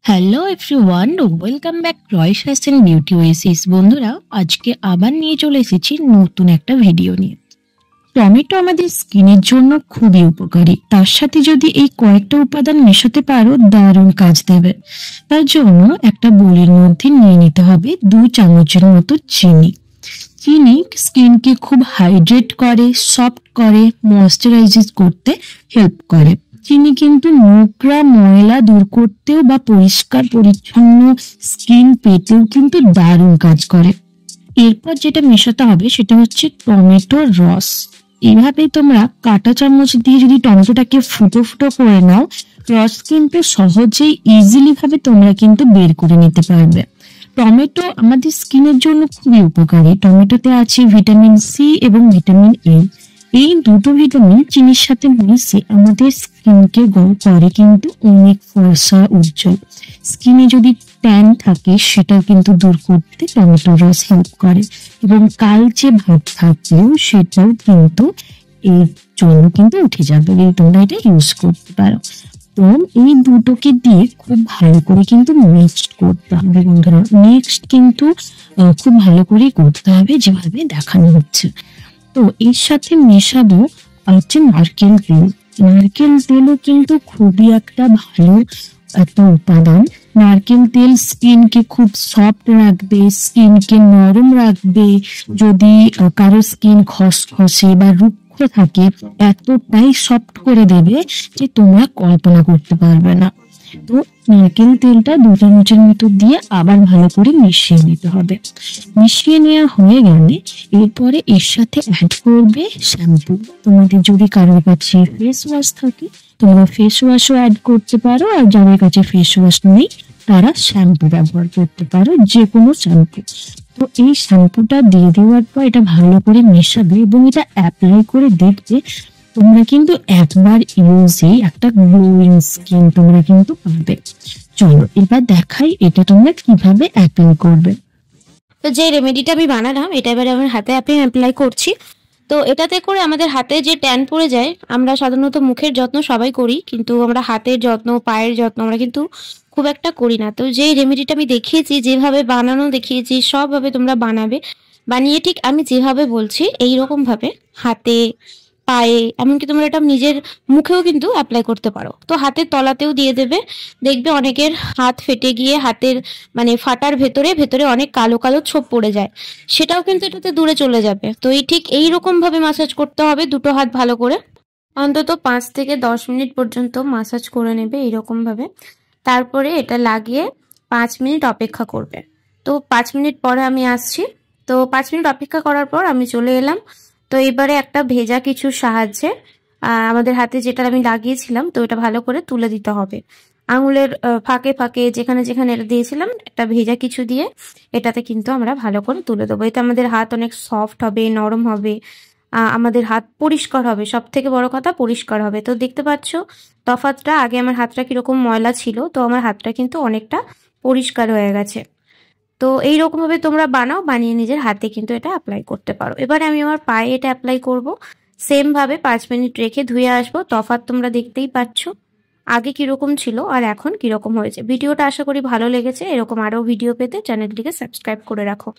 Hello everyone, welcome back রয়েস fashion beauty Oasis. বন্ধুরা, আজকে আবার নিয়ে চলে এসেছি নতুন একটা ভিডিও নিয়ে। টমেটো আমাদের স্কিনের জন্য খুবই উপকারী, তার সাথে যদি এই কয়েকটা উপাদান মেশাতে পারো দারুণ কাজ দেবে। তার জন্য একটা বোলের মধ্যে নিয়ে নিতে হবে 2 চামচের মতো চিনি। চিনি স্কিনকে খুব হাইড্রেট করে, সফট করে, ময়শ্চারাইজ করতে হেল্প করে। চিনি কিন্তু নোংরা ময়লা দূর করতেও বা পরিষ্কার পরিচ্ছন্ন স্কিন পেতেও কিন্তু দারুণ কাজ করে। এরপর যেটা মেশাতে হবে সেটা হচ্ছে টমেটোর রস। এভাবে তোমরা কাঁটা চামচ দিয়ে যদি টমেটোটাকে ফুটো ফুটো করে নাও, রস কিন্তু সহজেই ইজিলি ভাবে তোমরা কিন্তু বের করে নিতে পারবে। টমেটো আমাদের স্কিনের জন্য খুবই উপকারী। টমেটোতে আছে ভিটামিন সি এবং ভিটামিন এ। এই দুটো ভিটামিন চিনির সাথে মিশে আমাদের স্কিনকে গ্লো করে কিন্তু অনেক ফর্সা উজ্জ্বল। স্কিনে যদি ট্যান থাকে সেটাও কিন্তু দূর করতে টমেটো রস হেল্প করে, এবং কালচে ভাব থাকলেও সেটাও কিন্তু এর জন্য কিন্তু উঠে যাবে। তোমরা এটা ইউজ করতে পারো। তো এই দুটোকে দিয়ে খুব ভালো করে কিন্তু মিক্সড করতে হবে বন্ধুরা। মিক্সড কিন্তু খুব ভালো করে করতে হবে যেভাবে দেখানো হচ্ছে। তো এর সাথে মেশাবো হচ্ছে নারকেল তেল। নারকেল তেলও কিন্তু খুবই একটা ভালো একটা উপাদান। নারকেল তেল স্কিনকে খুব সফট রাখবে, স্কিনকে নরম রাখবে। যদি কারো স্কিন খসখসে বা রুক্ষ থাকে, এতটাই সফট করে দেবে যে তোমরা কল্পনা করতে পারবে না। তো নারকেল তেলটা 2 চামচের মতো দিয়ে আবার ভালো করে মিশিয়ে নিতে হবে। মিশিয়ে নেওয়া হয়ে গেলে এরপরে এর সাথে অ্যাড করবে শ্যাম্পু। তোমাদের যদি কারোর কাছে ফেস ওয়াশ থাকে তোমরা ফেস ওয়াশও অ্যাড করতে পারো, আর যাদের কাছে ফেস ওয়াশ নেই তারা শ্যাম্পু ব্যবহার করতে পারো, যে কোনো শ্যাম্পু। তো এই শ্যাম্পুটা দিয়ে দেওয়ার পর এটা ভালো করে মেশাবে এবং এটা অ্যাপ্লাই করে দেখবে তোমরা কিন্তু একবার ইউজে একটা গ্লোয়িং স্কিন তোমরা কিন্তু পাবে। চলো এবার দেখাই এটা তোমরা কিভাবে অ্যাপ্লাই করবে। তো যে রেমেডিটা আমি বানালাম এটা এবারে আমার হাতে অ্যাপ্লাই করছি। তো এটাতে করে আমাদের হাতে যে ট্যান পড়ে যায়, আমরা সাধারণত মুখের যত্ন সবাই করি, কিন্তু আমরা হাতের যত্ন, পায়ের যত্ন আমরা কিন্তু খুব একটা করি না। তো যে রেমেডিটা আমি দেখিয়েছি, যেভাবে বানানো দেখিয়েছি, সবভাবে তোমরা বানাবে। বানিয়ে ঠিক আমি যেভাবে বলছি এইরকম ভাবে হাতে, পায়ে, এমনকি তোমরা এটা নিজের মুখেও কিন্তু অ্যাপ্লাই করতে পারো। তো হাতের তলাতেও দিয়ে দেবে। দেখবে অনেকের হাত ফেটে গিয়ে হাতের মানে ফাটার ভেতরে ভেতরে অনেক কালো কালো ছোপ পড়ে যায়, সেটাও কিন্তু এটাতে দূরে চলে যাবে। তো এই ঠিক এইরকম ভাবে মাসাজ করতে হবে, দুটো হাত ভালো করে অন্তত 5 থেকে 10 মিনিট পর্যন্ত মাসাজ করে নেবে এইরকম ভাবে। তারপরে এটা লাগিয়ে 5 মিনিট অপেক্ষা করবে। তো 5 মিনিট পরে আমি আসছি। তো 5 মিনিট অপেক্ষা করার পর আমি চলে এলাম। তো এবারে একটা ভেজা কিছুর সাহায্যে আমাদের হাতে যেটা আমি লাগিয়েছিলাম, তো এটা ভালো করে তুলে দিতে হবে। আঙুলের ফাঁকে ফাঁকে যেখানে যেখানে এটা দিয়েছিলাম একটা ভেজা কিছু দিয়ে এটাতে কিন্তু আমরা ভালো করে তুলে দেবো। এতে আমাদের হাত অনেক সফট হবে, নরম হবে, আমাদের হাত পরিষ্কার হবে। সব থেকে বড় কথা পরিষ্কার হবে। তো দেখতে পাচ্ছ তফাৎটা, আগে আমার হাতটা কিরকম ময়লা ছিল, তো আমার হাতটা কিন্তু অনেকটা পরিষ্কার হয়ে গেছে। তো এইরকম ভাবে তোমরা বানাও, বানিয়ে নিজের হাতে কিন্তু এটা অ্যাপ্লাই করতে পারো। এবারে আমি আমার পায়ে এটা অ্যাপ্লাই করব। সেম ভাবে 5 মিনিট রেখে ধুয়ে আসবো। তফাৎ তোমরা দেখতেই পাচ্ছ আগে কিরকম ছিল আর এখন কিরকম হয়েছে। ভিডিওটা আশা করি ভালো লেগেছে। এরকম আরো ভিডিও পেতে চ্যানেলটিকে সাবস্ক্রাইব করে রাখো।